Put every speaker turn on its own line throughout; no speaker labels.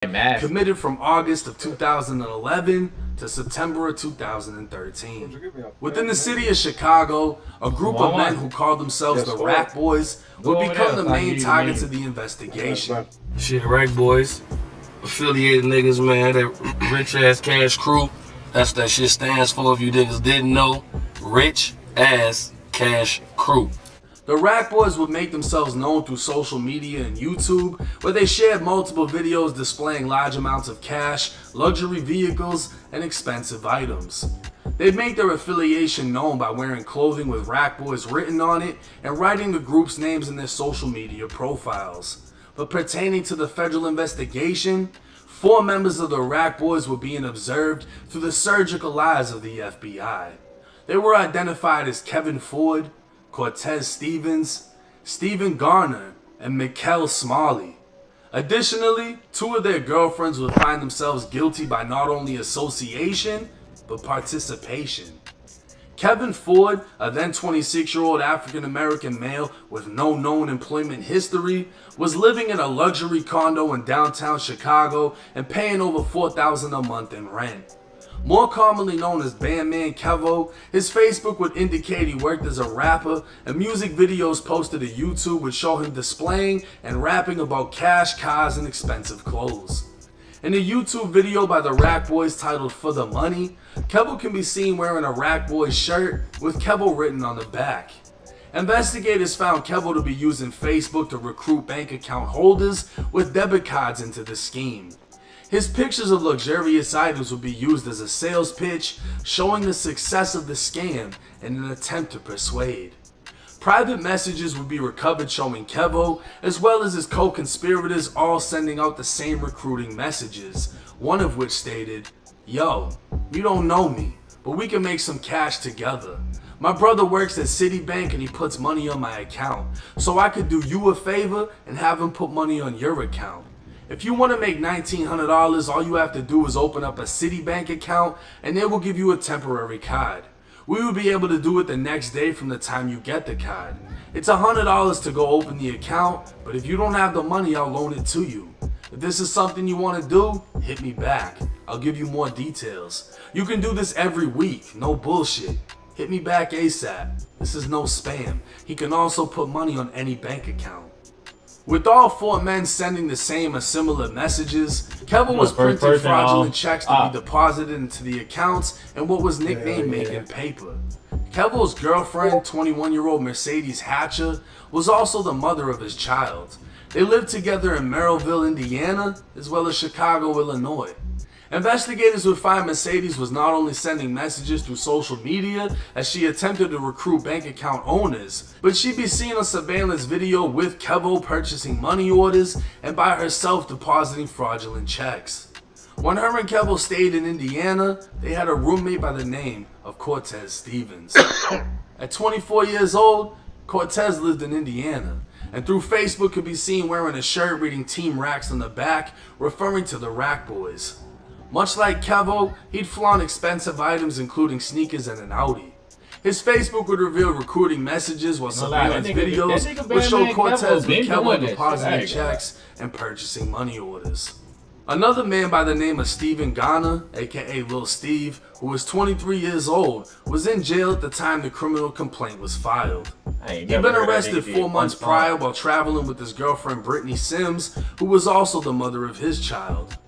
committed from August of 2011 to September of 2013. Within the city of Chicago, a group of men who called themselves the Rack Boys would become the main targets of the investigation.
Shit, Rack Boys, affiliated niggas, man, that rich ass cash crew. That's that shit stands for, if you niggas didn't know, rich ass cash crew.
The Rack Boys would make themselves known through social media and YouTube, where they shared multiple videos displaying large amounts of cash, luxury vehicles, and expensive items. They'd make their affiliation known by wearing clothing with Rack Boys written on it and writing the group's names in their social media profiles. But pertaining to the federal investigation, 4 members of the Rack Boys were being observed through the surgical eyes of the FBI. They were identified as Kevin Ford, Cortez Stevens, Stephen Garner, and Mikkel Smalley. Additionally, 2 of their girlfriends would find themselves guilty by not only association, but participation. Kevin Ford, a then 26-year-old African-American male with no known employment history, was living in a luxury condo in downtown Chicago and paying over $4,000 a month in rent. More commonly known as Bandman Kevo, his Facebook would indicate he worked as a rapper, and music videos posted to YouTube would show him displaying and rapping about cash, cars, and expensive clothes. In a YouTube video by the Rack Boys titled For the Money, Kevo can be seen wearing a Rack Boys shirt with Kevo written on the back. Investigators found Kevo to be using Facebook to recruit bank account holders with debit cards into the scheme. His pictures of luxurious items would be used as a sales pitch, showing the success of the scam in an attempt to persuade. Private messages would be recovered showing Kevo, as well as his co-conspirators, all sending out the same recruiting messages, one of which stated, "Yo, you don't know me, but we can make some cash together. My brother works at Citibank and he puts money on my account, so I could do you a favor and have him put money on your account. If you want to make $1,900, all you have to do is open up a Citibank account and they will give you a temporary card. We will be able to do it the next day from the time you get the card. It's $100 to go open the account, but if you don't have the money, I'll loan it to you. If this is something you want to do, hit me back. I'll give you more details. You can do this every week, no bullshit. Hit me back ASAP. This is no spam. He can also put money on any bank account." With all 4 men sending the same or similar messages, Kevo was printing fraudulent checks to be deposited into the accounts in what was nicknamed making paper. Kevo's girlfriend, 21-year-old Mercedes Hatcher, was also the mother of his child. They lived together in Merrillville, Indiana, as well as Chicago, Illinois. Investigators would find Mercedes was not only sending messages through social media as she attempted to recruit bank account owners, but she'd be seen on surveillance video with Kevo purchasing money orders and by herself depositing fraudulent checks. When her and Kevo stayed in Indiana, they had a roommate by the name of Cortez Stevens. At 24 years old, Cortez lived in Indiana, and through Facebook could be seen wearing a shirt reading Team Racks on the back, referring to the Rack Boys. Much like Kevo, he'd flaunt expensive items including sneakers and an Audi. His Facebook would reveal recruiting messages while surveillance videos would show Cortez with Kevo depositing checks and purchasing money orders. Another man by the name of Stephen Garner, aka Lil Steve, who was 23 years old, was in jail at the time the criminal complaint was filed. He'd been arrested 4 months prior while traveling with his girlfriend Brittany Sims, who was also the mother of his child.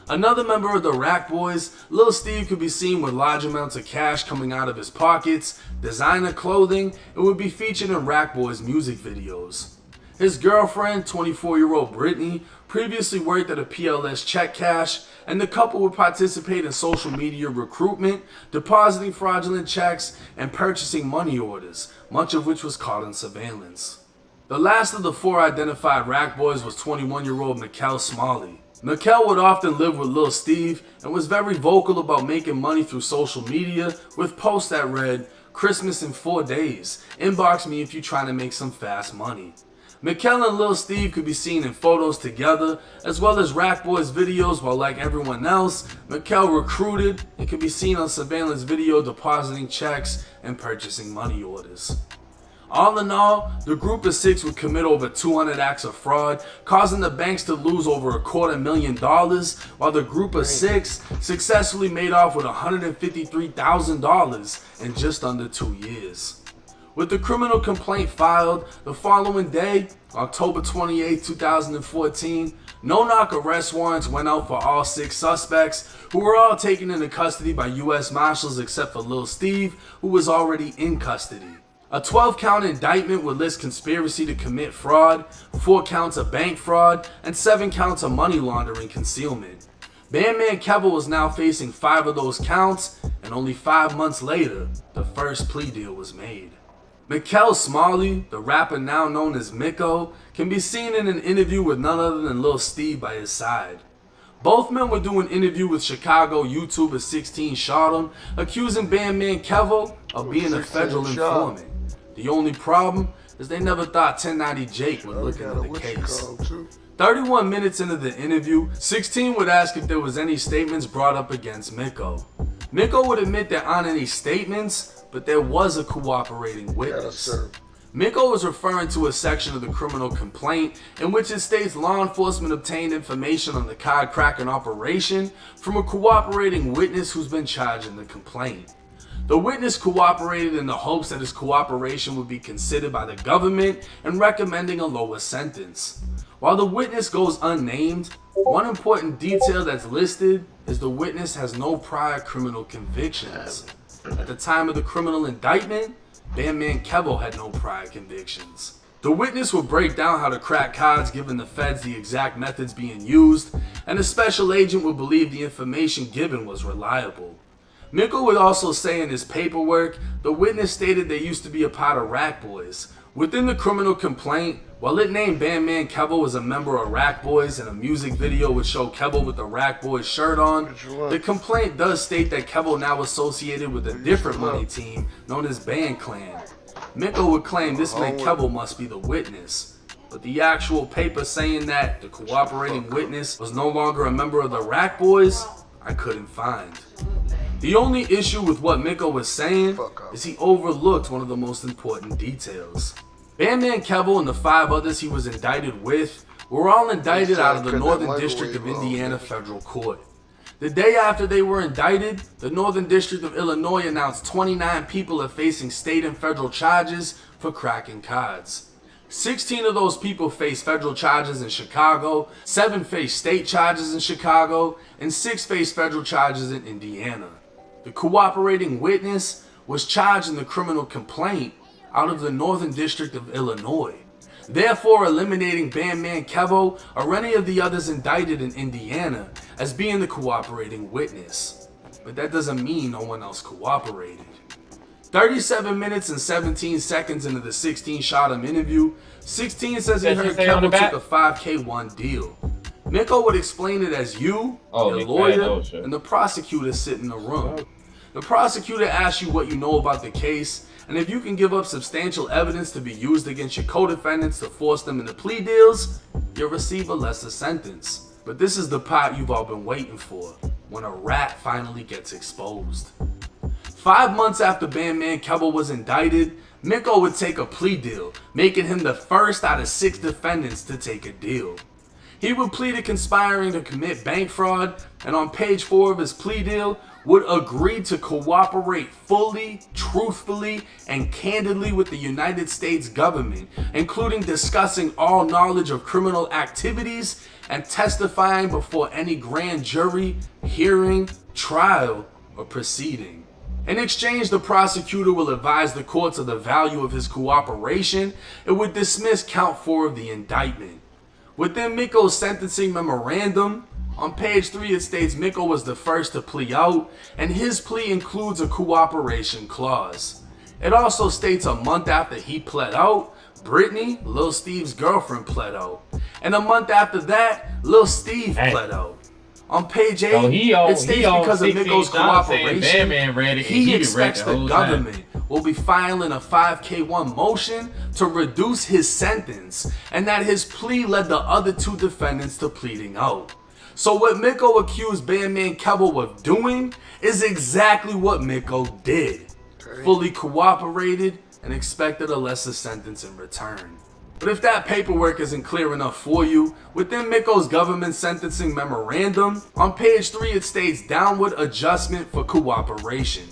Another member of the Rack Boys, Lil Steve could be seen with large amounts of cash coming out of his pockets, designer clothing, and would be featured in Rack Boys music videos. His girlfriend, 24-year-old Brittany, previously worked at a PLS check cash, and the couple would participate in social media recruitment, depositing fraudulent checks, and purchasing money orders, much of which was caught on surveillance. The last of the 4 identified Rack Boys was 21-year-old Mikkel Smalley. Mikkel would often live with Lil Steve and was very vocal about making money through social media with posts that read, "Christmas in 4 days. Inbox me if you're trying to make some fast money." Mikkel and Lil Steve could be seen in photos together, as well as Rack Boys videos, while like everyone else, Mikkel recruited and could be seen on surveillance video depositing checks and purchasing money orders. All in all, the group of 6 would commit over 200 acts of fraud, causing the banks to lose over $250,000, while the group of 6 successfully made off with $153,000 in just under 2 years. With the criminal complaint filed, the following day, October 28, 2014, no-knock arrest warrants went out for all 6 suspects, who were all taken into custody by U.S. Marshals except for Lil Steve, who was already in custody. A 12-count indictment would list conspiracy to commit fraud, 4 counts of bank fraud, and 7 counts of money laundering concealment. Bandman Kevo was now facing 5 of those counts, and only 5 months later, the first plea deal was made. Mikkel Smalley, the rapper now known as Miko, can be seen in an interview with none other than Lil Steve by his side. Both men would do an interview with Chicago YouTuber 16 Shot him, accusing Bandman Kevo of being a federal informant. The only problem is they never thought 1090 Jake would look into the case. 31 minutes into the interview, 16 would ask if there was any statements brought up against Miko. Miko would admit there aren't any statements, but there was a cooperating witness. Miko was referring to a section of the criminal complaint in which it states law enforcement obtained information on the card cracking operation from a cooperating witness who's been charged in the complaint. The witness cooperated in the hopes that his cooperation would be considered by the government and recommending a lower sentence. While the witness goes unnamed, one important detail that's listed is the witness has no prior criminal convictions. At the time of the criminal indictment, Bandman Kevo had no prior convictions. The witness would break down how to crack cards, giving the feds the exact methods being used, and the special agent would believe the information given was reliable. Miko would also say in his paperwork, the witness stated they used to be a part of Rack Boys. Within the criminal complaint, while it named Bandman Kevo as a member of Rack Boys and a music video would show Kevo with the Rack Boys shirt on, the complaint does state that Kevo now associated with a different money team known as Band Clan. Miko would claim this meant Kevo must be the witness, but the actual paper saying that the cooperating witness was no longer a member of the Rack Boys, I couldn't find. The only issue with what Miko was saying is he overlooked one of the most important details. Bandman Kevo and the 5 others he was indicted with were all indicted out of the Northern District of Indiana Federal Court. The day after they were indicted, the Northern District of Illinois announced 29 people are facing state and federal charges for cracking cards. 16 of those people face federal charges in Chicago, 7 face state charges in Chicago, and 6 face federal charges in Indiana. The cooperating witness was charged in the criminal complaint out of the Northern District of Illinois, therefore eliminating Bandman Kevo or any of the others indicted in Indiana as being the cooperating witness. But that doesn't mean no one else cooperated. 37 minutes and 17 seconds into the 16 Shot him interview, 16 says he heard Kevo took a 5K1 deal. Miko would explain it as your lawyer, and the prosecutor sit in the room. The prosecutor asks you what you know about the case, and if you can give up substantial evidence to be used against your co-defendants to force them into plea deals, you'll receive a lesser sentence. But this is the part you've all been waiting for, when a rat finally gets exposed. 5 months after Bandman Kevo was indicted, Miko would take a plea deal, making him the first out of 6 defendants to take a deal. He would plead to conspiring to commit bank fraud, and on page 4 of his plea deal, would agree to cooperate fully, truthfully, and candidly with the United States government, including discussing all knowledge of criminal activities and testifying before any grand jury, hearing, trial, or proceeding. In exchange, the prosecutor will advise the courts of the value of his cooperation and would dismiss count 4 of the indictment. Within Miko's sentencing memorandum, on page 3 it states Miko was the first to plea out, and his plea includes a cooperation clause. It also states a month after he pled out, Brittany, Lil Steve's girlfriend, pled out. And a month after that, Lil Steve pled out. On page 8, it states because of Miko's cooperation, he expects the government will be filing a 5K1 motion to reduce his sentence, and that his plea led the other 2 defendants to pleading out. So what Miko accused Bandman Kevo of doing is exactly what Miko did. Fully cooperated and expected a lesser sentence in return. But if that paperwork isn't clear enough for you, within Miko's government sentencing memorandum, on page 3 it states downward adjustment for cooperation.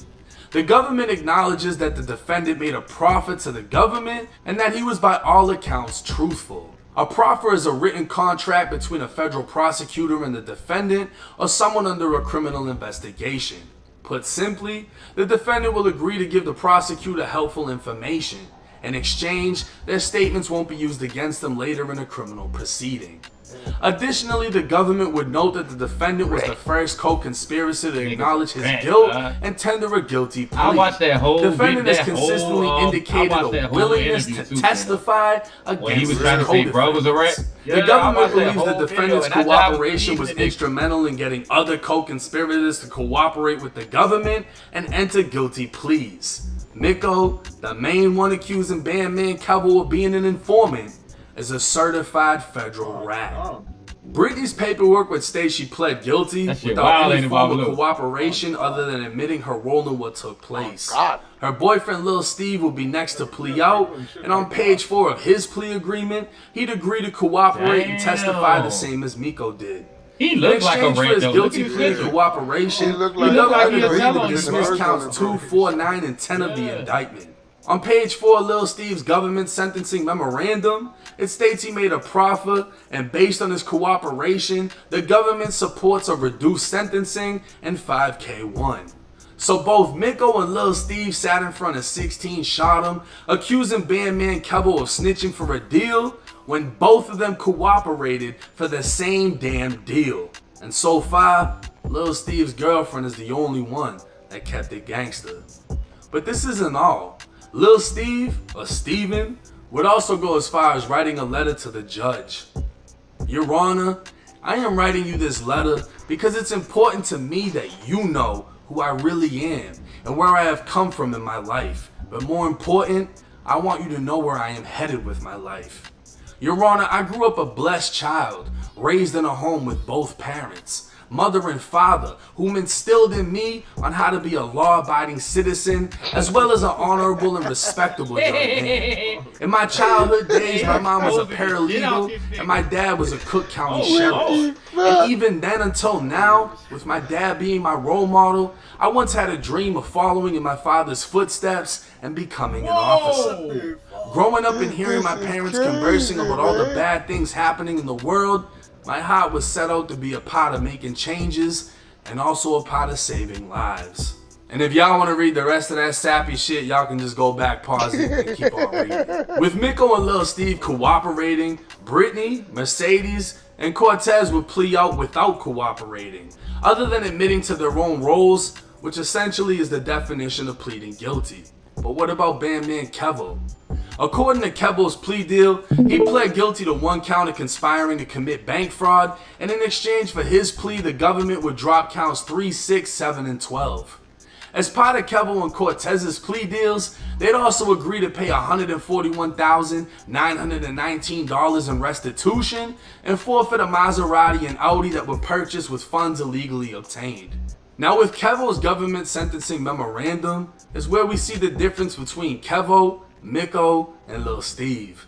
The government acknowledges that the defendant made a proffer to the government and that he was by all accounts truthful. A proffer is a written contract between a federal prosecutor and the defendant or someone under a criminal investigation. Put simply, the defendant will agree to give the prosecutor helpful information. In exchange, their statements won't be used against them later in a criminal proceeding. Additionally, the government would note that the defendant was the first co-conspirator to acknowledge his guilt and tender a guilty plea.
I watched that whole
defendant has consistently indicated a willingness to testify against his co-defendants. The government believes the defendant's cooperation was instrumental in getting other co-conspirators to cooperate with the government and enter guilty pleas. Miko, the main one accusing Bandman Kevo of being an informant, is a certified federal rat. Brittany's paperwork would state she pled guilty without any form of cooperation other than admitting her role in what took place. Her boyfriend Lil Steve will be next to plea out, and on page 4 of his plea agreement, he'd agree to cooperate and testify the same as Miko did.
He looked like a rat though.
Guilty plea cooperation, he agreed to dismiss counts 2, 4, 9, and 10 of the indictment. On page 4 of Lil Steve's government sentencing memorandum, it states he made a proffer, and based on his cooperation, the government supports a reduced sentencing and 5K1. So both Miko and Lil Steve sat in front of 16 shot him, accusing Bandman Kevo of snitching for a deal, when both of them cooperated for the same damn deal. And so far, Lil Steve's girlfriend is the only one that kept it gangster. But this isn't all. Lil Steve, or Steven, would also go as far as writing a letter to the judge. Your Honor, I am writing you this letter because it's important to me that you know who I really am and where I have come from in my life. But more important, I want you to know where I am headed with my life. Your Honor, I grew up a blessed child, raised in a home with both parents, mother and father, whom instilled in me on how to be a law-abiding citizen, as well as an honorable and respectable young man. In my childhood days, my mom was a paralegal, and my dad was a Cook County sheriff. And even then until now, with my dad being my role model, I once had a dream of following in my father's footsteps and becoming an officer. Growing up and hearing my parents conversing about all the bad things happening in the world, my heart was set out to be a part of making changes and also a part of saving lives. And if y'all want to read the rest of that sappy shit, y'all can just go back, pause it, and keep on reading. With Miko and Lil Steve cooperating, Brittany, Mercedes, and Cortez would plea out without cooperating, other than admitting to their own roles, which essentially is the definition of pleading guilty. But what about Bandman Kevo? According to Kevo's plea deal, he pled guilty to 1 count of conspiring to commit bank fraud, and in exchange for his plea, the government would drop counts 3, 6, 7, and 12. As part of Kevo and Cortez's plea deals, they'd also agree to pay $141,919 in restitution and forfeit a Maserati and Audi that were purchased with funds illegally obtained. Now with Kevo's government sentencing memorandum is where we see the difference between Kevo, Miko, and Lil Steve.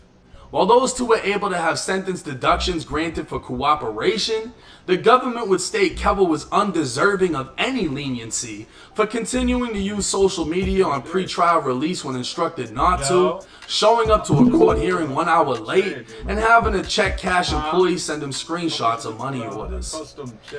While those two were able to have sentence deductions granted for cooperation, the government would state Kevo was undeserving of any leniency for continuing to use social media on pre-trial release when instructed not to, showing up to a court hearing 1 hour late, and having a check cash employee send him screenshots of money orders.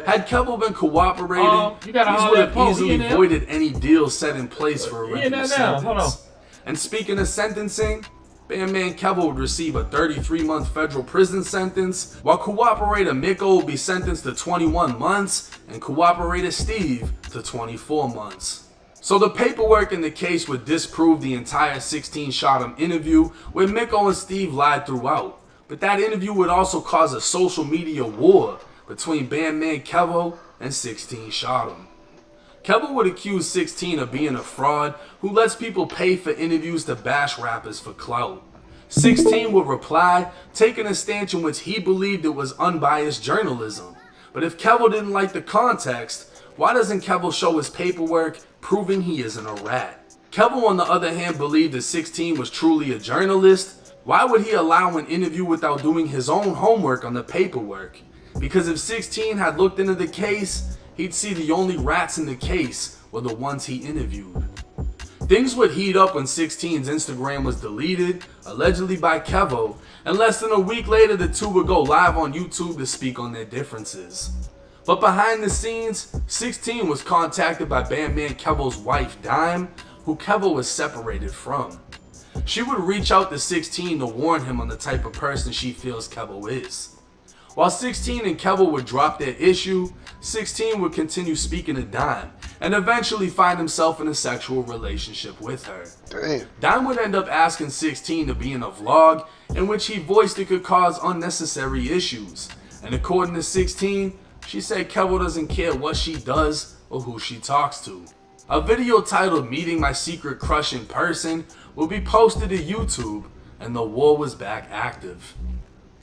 Had Kevo been cooperating, these would have easily avoided any deal set in place for a original sentence. And speaking of sentencing, Bandman Kevo would receive a 33-month federal prison sentence, while cooperator Miko would be sentenced to 21 months and cooperator Steve to 24 months. So the paperwork in the case would disprove the entire 16-shot interview where Miko and Steve lied throughout. But that interview would also cause a social media war between Bandman Kevo and 16-shot. Kevo would accuse 16 of being a fraud who lets people pay for interviews to bash rappers for clout. 16 would reply, taking a stance in which he believed it was unbiased journalism. But if Kevo didn't like the context, why doesn't Kevo show his paperwork proving he isn't a rat? Kevo, on the other hand, believed that 16 was truly a journalist. Why would he allow an interview without doing his own homework on the paperwork? Because if 16 had looked into the case, he'd see the only rats in the case were the ones he interviewed. Things would heat up when 16's Instagram was deleted, allegedly by Kevo, and less than a week later the two would go live on YouTube to speak on their differences. But behind the scenes, 16 was contacted by Bandman Kevo's wife Dime, who Kevo was separated from. She would reach out to 16 to warn him on the type of person she feels Kevo is. While 16 and Kevo would drop their issue, 16 would continue speaking to Dime and eventually find himself in a sexual relationship with her.
Damn.
Dime would end up asking 16 to be in a vlog in which he voiced it could cause unnecessary issues. And according to 16, she said Kevo doesn't care what she does or who she talks to. A video titled "Meeting My Secret Crush in Person" will be posted to YouTube, and the war was back active.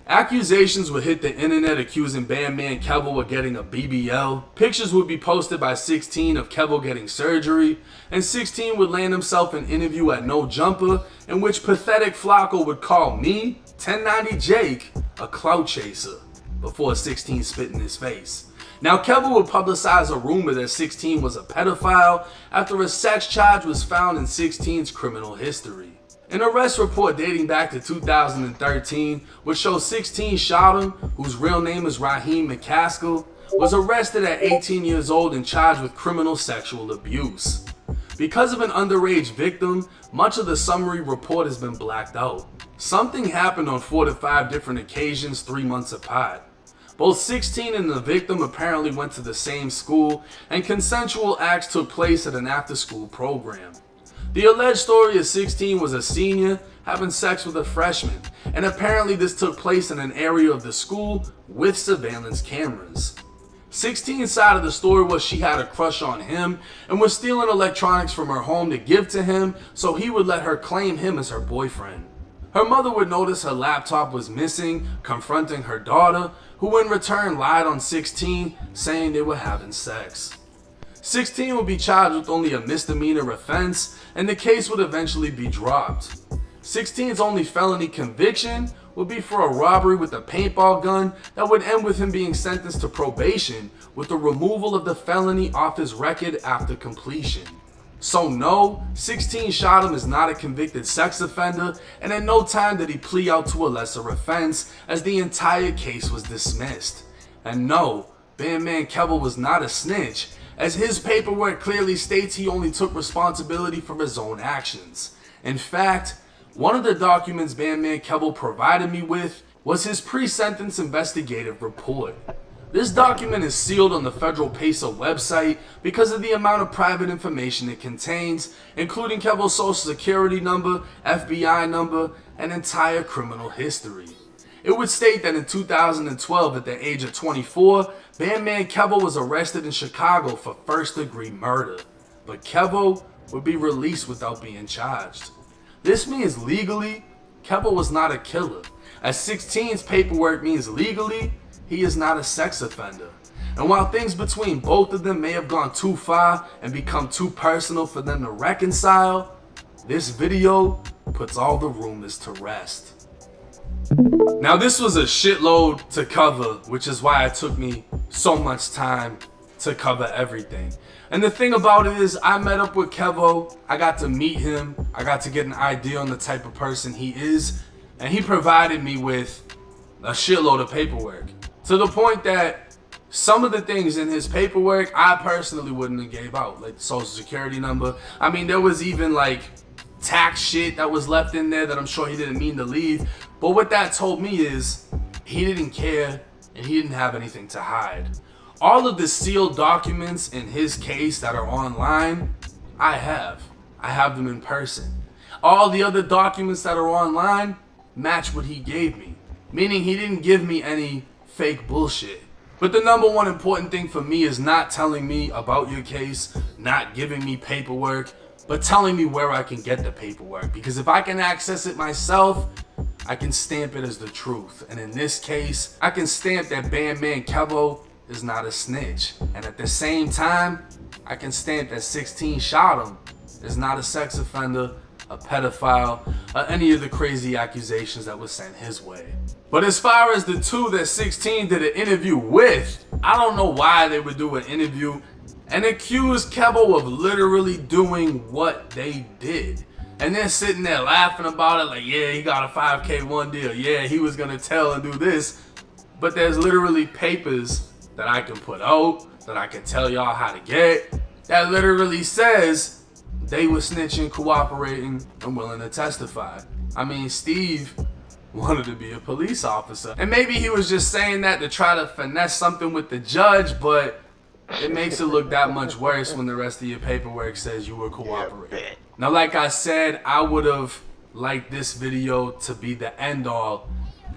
Accusations would hit the internet accusing Bandman Kevo of getting a BBL. Pictures would be posted by 16 of Kevo getting surgery, and 16 would land himself an interview at No Jumper in which pathetic Flacco would call me, 1090 Jake, a clout chaser, before 16 spit in his face. Now Kevo would publicize a rumor that 16 was a pedophile after a sex charge was found in 16's criminal history. An arrest report dating back to 2013 would show 16 shot him, whose real name is Raheem McCaskill, was arrested at 18 years old and charged with criminal sexual abuse. Because of an underage victim, much of the summary report has been blacked out. Something happened on 4 to 5 different occasions 3 months apart. Both 16 and the victim apparently went to the same school, and consensual acts took place at an after-school program. The alleged story is 16 was a senior having sex with a freshman, and apparently this took place in an area of the school with surveillance cameras. 16's side of the story was she had a crush on him and was stealing electronics from her home to give to him so he would let her claim him as her boyfriend. Her mother would notice her laptop was missing, confronting her daughter, who in return lied on 16, saying they were having sex. 16 would be charged with only a misdemeanor offense, and the case would eventually be dropped. 16's only felony conviction would be for a robbery with a paintball gun that would end with him being sentenced to probation with the removal of the felony off his record after completion. So no, 16 shot him is not a convicted sex offender, and at no time did he plea out to a lesser offense as the entire case was dismissed. And no, Bandman Kevo was not a snitch, as his paperwork clearly states he only took responsibility for his own actions. In fact, one of the documents Bandman Kevo provided me with was his pre-sentence investigative report. This document is sealed on the Federal PESA website because of the amount of private information it contains, including Kevo's social security number, FBI number, and entire criminal history. It would state that in 2012, at the age of 24, Bandman Kevo was arrested in Chicago for first-degree murder, but Kevo would be released without being charged. This means legally, Kevo was not a killer, as 16's paperwork means legally, he is not a sex offender. And while things between both of them may have gone too far and become too personal for them to reconcile, this video puts all the rumors to rest. Now this was a shitload to cover, which is why it took me so much time to cover everything. And the thing about it is, I met up with Kevo, I got to meet him, I got to get an idea on the type of person he is, and he provided me with a shitload of paperwork. To the point that some of the things in his paperwork, I personally wouldn't have gave out, like the social security number. I mean, there was even like tax shit that was left in there that I'm sure he didn't mean to leave. But what that told me is he didn't care and he didn't have anything to hide. All of the sealed documents in his case that are online, I have them in person. All the other documents that are online match what he gave me, meaning he didn't give me any fake bullshit. But the number one important thing for me is not telling me about your case, not giving me paperwork, but telling me where I can get the paperwork. Because if I can access it myself, I can stamp it as the truth. And in this case, I can stamp that Bandman Kevo is not a snitch. And at the same time, I can stamp that 16 shot him is not a sex offender, a pedophile, or any of the crazy accusations that were sent his way. But as far as the two that 16 did an interview with, I don't know why they would do an interview and accuse Kevo of literally doing what they did. And then sitting there laughing about it like, yeah, he got a 5K1 deal. Yeah, he was gonna tell and do this. But there's literally papers that I can put out, that I can tell y'all how to get, that literally says they were snitching, cooperating, and willing to testify. I mean, Steve wanted to be a police officer. And maybe he was just saying that to try to finesse something with the judge, but it makes it look that much worse when the rest of your paperwork says you were cooperating. Now, like I said, I would have liked this video to be the end all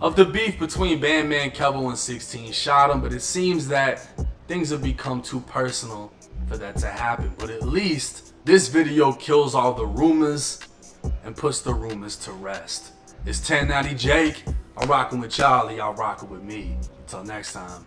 of the beef between Bandman Kevo and 16 Shot Him, but it seems that things have become too personal for that to happen. But at least this video kills all the rumors and puts the rumors to rest. It's 1090 Jake. I'm rocking with y'all, y'all rocking with me. Until next time.